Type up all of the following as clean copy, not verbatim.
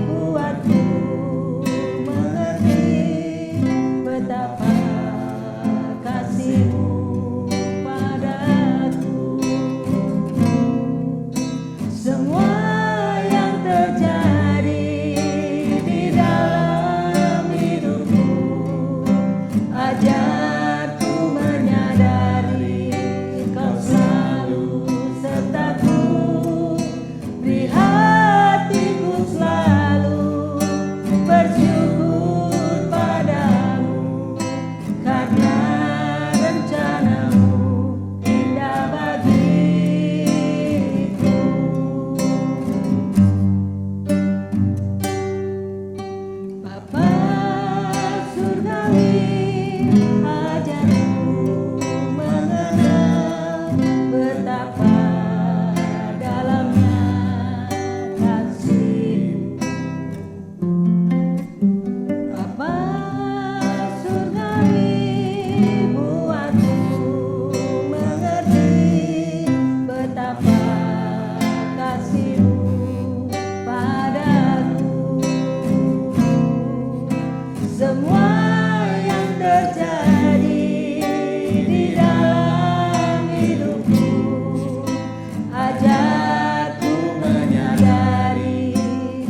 buatku mengerti betapa kasih-Mu padaku. Semua yang terjadi di dalam hidupku, ajarku menyadari Kau selalu sertaku. Beri hatiku selalu bersyukur padamu, karena rencana-Mu indah bagiku. Bapa surgawi, ajarku mengenal betapa dalamnya kasih-Mu. Bapa surgawi, buatku mengerti betapa kasih-Mu padaku. Semua yang terjadi di dalam hidupku, ajarku menyadari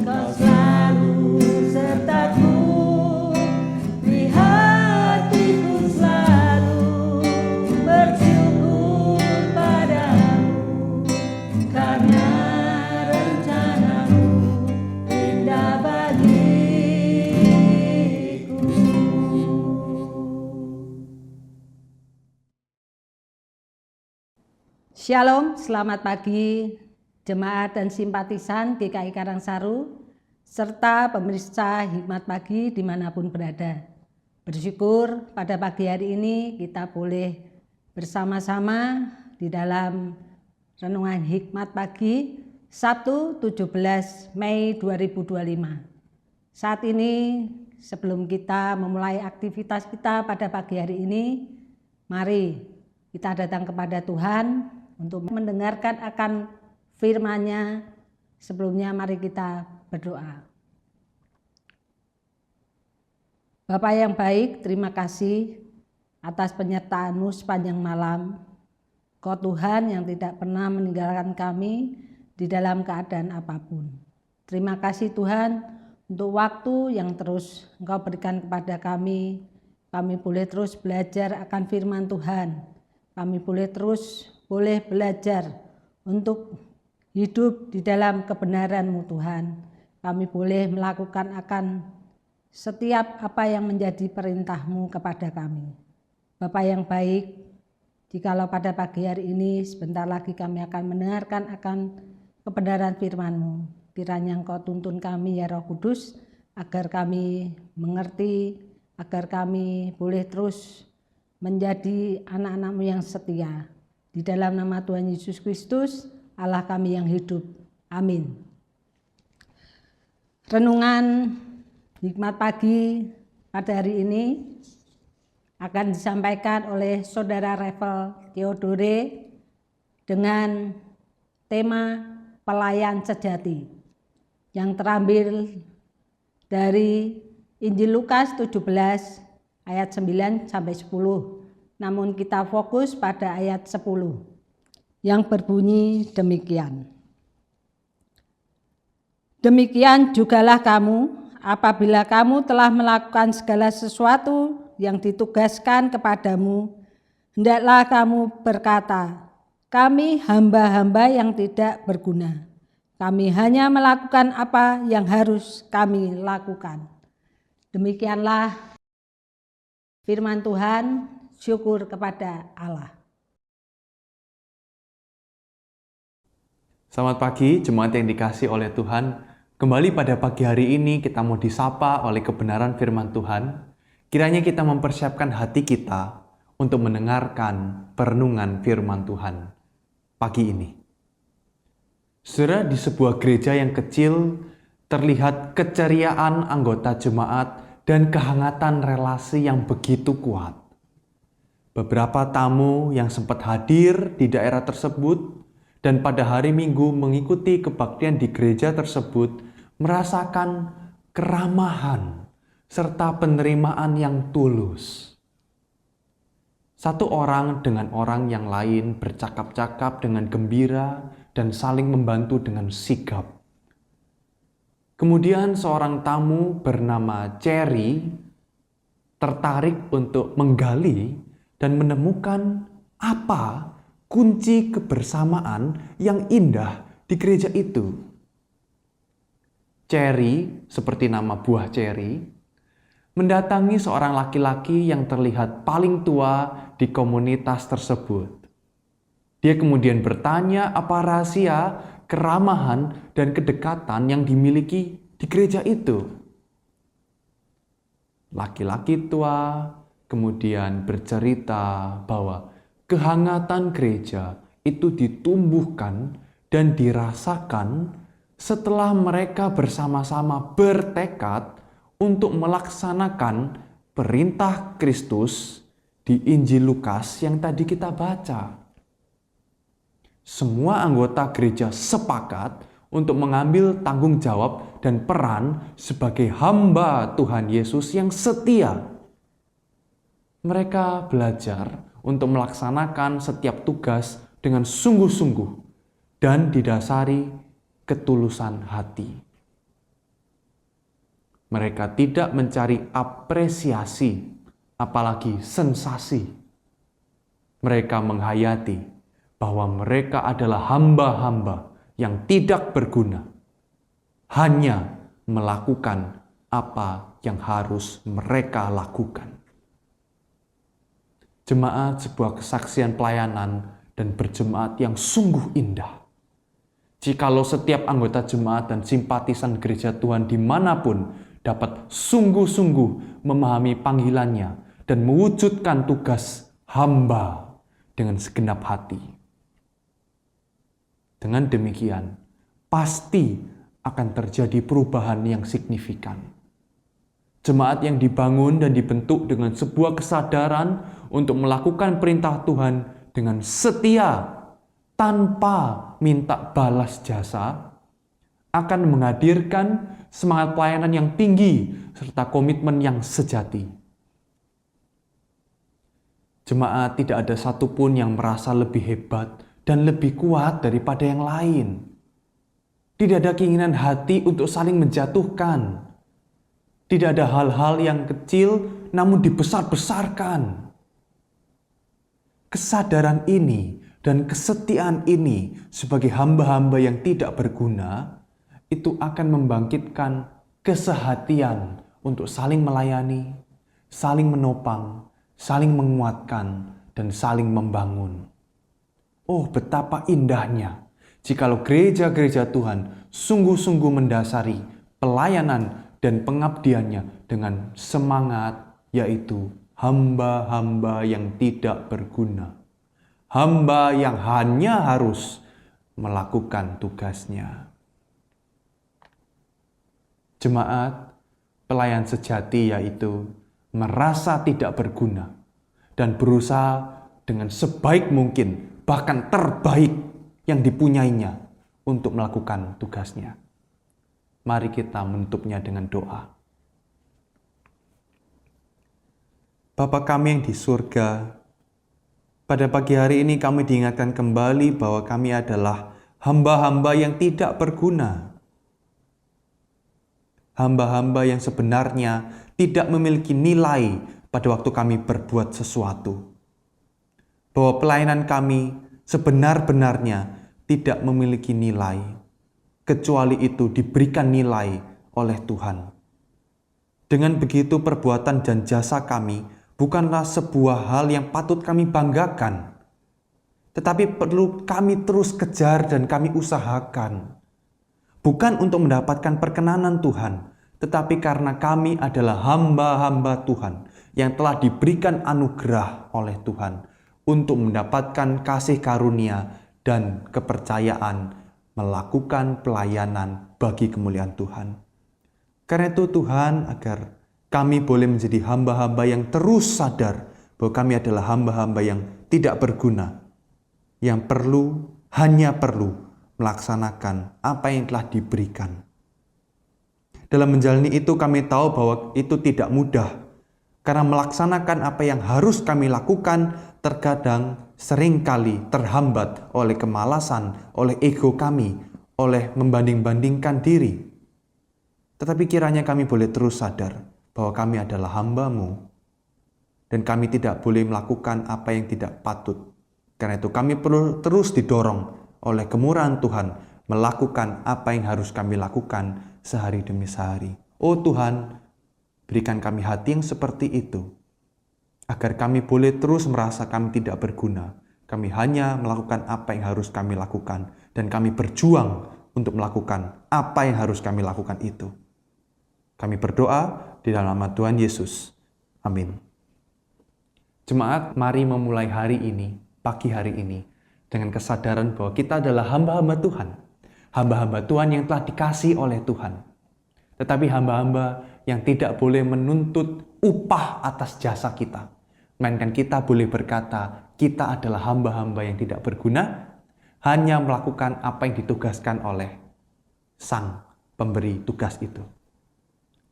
Kau selalu sertaku. Beri hatiku selalu bersyukur padamu, karena rencana-Mu indah bagiku. Shalom, selamat pagi jemaat dan simpatisan GKI Karangsaru serta pemirsa Hikmat Pagi dimanapun berada. Bersyukur pada pagi hari ini kita boleh bersama-sama di dalam Renungan Hikmat Pagi Sabtu 17 Mei 2025. Saat ini sebelum kita memulai aktivitas kita pada pagi hari ini, mari kita datang kepada Tuhan untuk mendengarkan akan firman-Nya. Sebelumnya mari kita berdoa. Bapa yang baik, terima kasih atas penyertaan-Mu sepanjang malam. Kau Tuhan yang tidak pernah meninggalkan kami di dalam keadaan apapun. Terima kasih Tuhan untuk waktu yang terus Engkau berikan kepada kami. Kami boleh terus belajar akan firman Tuhan. Kami boleh terus belajar untuk hidup di dalam kebenaran-Mu Tuhan. Kami boleh melakukan akan setiap apa yang menjadi perintah-Mu kepada kami. Bapa yang baik, jikalau pada pagi hari ini sebentar lagi kami akan mendengarkan akan kebenaran firman-Mu, kiranya Engkau tuntun kami ya Roh Kudus, agar kami mengerti, agar kami boleh terus menjadi anak-anak-Mu yang setia. Di dalam nama Tuhan Yesus Kristus, Allah kami yang hidup. Amin. Renungan Hikmat Pagi pada hari ini akan disampaikan oleh Saudara Revel Theodore dengan tema pelayan sejati yang terambil dari Injil Lukas 17 ayat 9 sampai 10. Namun kita fokus pada ayat 10 yang berbunyi demikian. Demikian jugalah kamu apabila kamu telah melakukan segala sesuatu yang ditugaskan kepadamu, hendaklah kamu berkata, kami hamba-hamba yang tidak berguna. Kami hanya melakukan apa yang harus kami lakukan. Demikianlah firman Tuhan. Syukur kepada Allah. Selamat pagi jemaat yang dikasihi oleh Tuhan. Kembali pada pagi hari ini kita mau disapa oleh kebenaran firman Tuhan. Kiranya kita mempersiapkan hati kita untuk mendengarkan perenungan firman Tuhan pagi ini. Saudara, di sebuah gereja yang kecil terlihat keceriaan anggota jemaat dan kehangatan relasi yang begitu kuat. Beberapa tamu yang sempat hadir di daerah tersebut dan pada hari Minggu mengikuti kebaktian di gereja tersebut merasakan keramahan serta penerimaan yang tulus. Satu orang dengan orang yang lain bercakap-cakap dengan gembira dan saling membantu dengan sigap. Kemudian seorang tamu bernama Cherry tertarik untuk menggali dan menemukan apa kunci kebersamaan yang indah di gereja itu. Cherry, seperti nama buah cherry, mendatangi seorang laki-laki yang terlihat paling tua di komunitas tersebut. Dia kemudian bertanya apa rahasia, keramahan, dan kedekatan yang dimiliki di gereja itu. Laki-laki tua kemudian bercerita bahwa kehangatan gereja itu ditumbuhkan dan dirasakan setelah mereka bersama-sama bertekad untuk melaksanakan perintah Kristus di Injil Lukas yang tadi kita baca. Semua anggota gereja sepakat untuk mengambil tanggung jawab dan peran sebagai hamba Tuhan Yesus yang setia. Mereka belajar untuk melaksanakan setiap tugas dengan sungguh-sungguh dan didasari ketulusan hati. Mereka tidak mencari apresiasi, apalagi sensasi. Mereka menghayati bahwa mereka adalah hamba-hamba yang tidak berguna, hanya melakukan apa yang harus mereka lakukan. Jemaat sebuah kesaksian pelayanan dan berjemaat yang sungguh indah. Jikalau setiap anggota jemaat dan simpatisan gereja Tuhan dimanapun dapat sungguh-sungguh memahami panggilannya dan mewujudkan tugas hamba dengan segenap hati. Dengan demikian, pasti akan terjadi perubahan yang signifikan. Jemaat yang dibangun dan dibentuk dengan sebuah kesadaran untuk melakukan perintah Tuhan dengan setia tanpa minta balas jasa akan menghadirkan semangat pelayanan yang tinggi serta komitmen yang sejati. Jemaat tidak ada satupun yang merasa lebih hebat dan lebih kuat daripada yang lain. Tidak ada keinginan hati untuk saling menjatuhkan. Tidak ada hal-hal yang kecil namun dibesar-besarkan. Kesadaran ini dan kesetiaan ini sebagai hamba-hamba yang tidak berguna itu akan membangkitkan kesehatian untuk saling melayani, saling menopang, saling menguatkan, dan saling membangun. Oh, betapa indahnya jikalau gereja-gereja Tuhan sungguh-sungguh mendasari pelayanan dan pengabdiannya dengan semangat, yaitu hamba-hamba yang tidak berguna. Hamba yang hanya harus melakukan tugasnya. Jemaat, pelayan sejati yaitu merasa tidak berguna dan berusaha dengan sebaik mungkin, bahkan terbaik yang dipunyainya untuk melakukan tugasnya. Mari kita menutupnya dengan doa. Bapa kami yang di surga, pada pagi hari ini kami diingatkan kembali bahwa kami adalah hamba-hamba yang tidak berguna. Hamba-hamba yang sebenarnya tidak memiliki nilai pada waktu kami berbuat sesuatu. Bahwa pelayanan kami sebenar-benarnya tidak memiliki nilai, kecuali itu diberikan nilai oleh Tuhan. Dengan begitu perbuatan dan jasa kami bukanlah sebuah hal yang patut kami banggakan, tetapi perlu kami terus kejar dan kami usahakan. Bukan untuk mendapatkan perkenanan Tuhan, tetapi karena kami adalah hamba-hamba Tuhan yang telah diberikan anugerah oleh Tuhan untuk mendapatkan kasih karunia dan kepercayaan melakukan pelayanan bagi kemuliaan Tuhan. Karena itu Tuhan, agar kami boleh menjadi hamba-hamba yang terus sadar bahwa kami adalah hamba-hamba yang tidak berguna, yang perlu hanya perlu melaksanakan apa yang telah diberikan. Dalam menjalani itu kami tahu bahwa itu tidak mudah, karena melaksanakan apa yang harus kami lakukan terkadang seringkali terhambat oleh kemalasan, oleh ego kami, oleh membanding-bandingkan diri. Tetapi kiranya kami boleh terus sadar bahwa kami adalah hamba-Mu, dan kami tidak boleh melakukan apa yang tidak patut. Karena itu kami perlu terus didorong oleh kemurahan Tuhan melakukan apa yang harus kami lakukan sehari demi sehari. Oh Tuhan, berikan kami hati yang seperti itu, agar kami boleh terus merasa kami tidak berguna. Kami hanya melakukan apa yang harus kami lakukan, dan kami berjuang untuk melakukan apa yang harus kami lakukan itu. Kami berdoa di dalam nama Tuhan Yesus. Amin. Jemaat, mari memulai hari ini, pagi hari ini, dengan kesadaran bahwa kita adalah hamba-hamba Tuhan. Hamba-hamba Tuhan yang telah dikasihi oleh Tuhan. Tetapi hamba-hamba yang tidak boleh menuntut upah atas jasa kita. Melainkan kita boleh berkata, kita adalah hamba-hamba yang tidak berguna, hanya melakukan apa yang ditugaskan oleh Sang Pemberi tugas itu.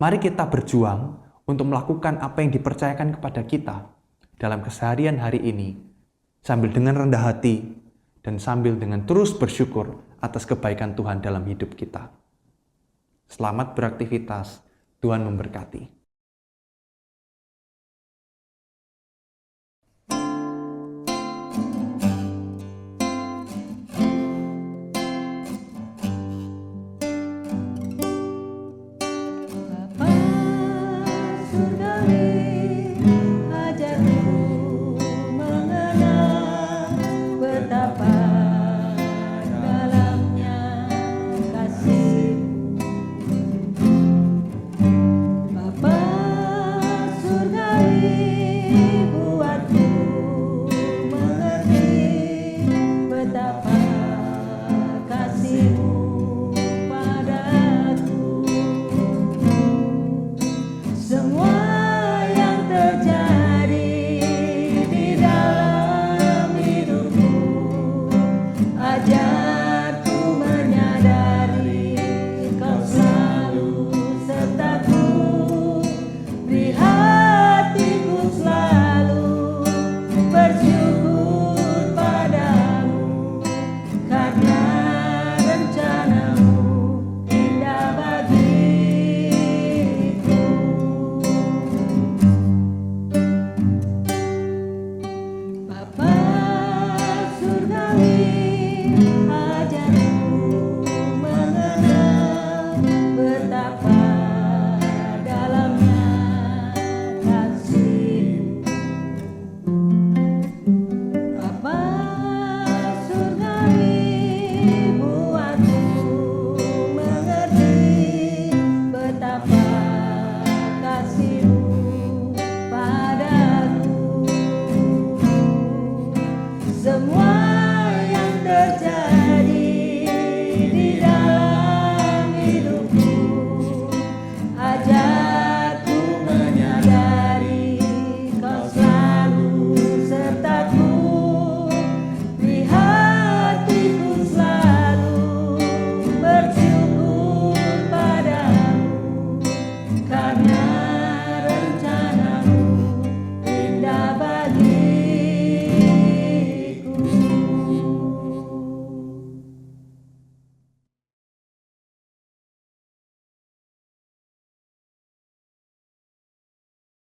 Mari kita berjuang untuk melakukan apa yang dipercayakan kepada kita dalam keseharian hari ini, sambil dengan rendah hati dan sambil dengan terus bersyukur atas kebaikan Tuhan dalam hidup kita. Selamat beraktivitas, Tuhan memberkati.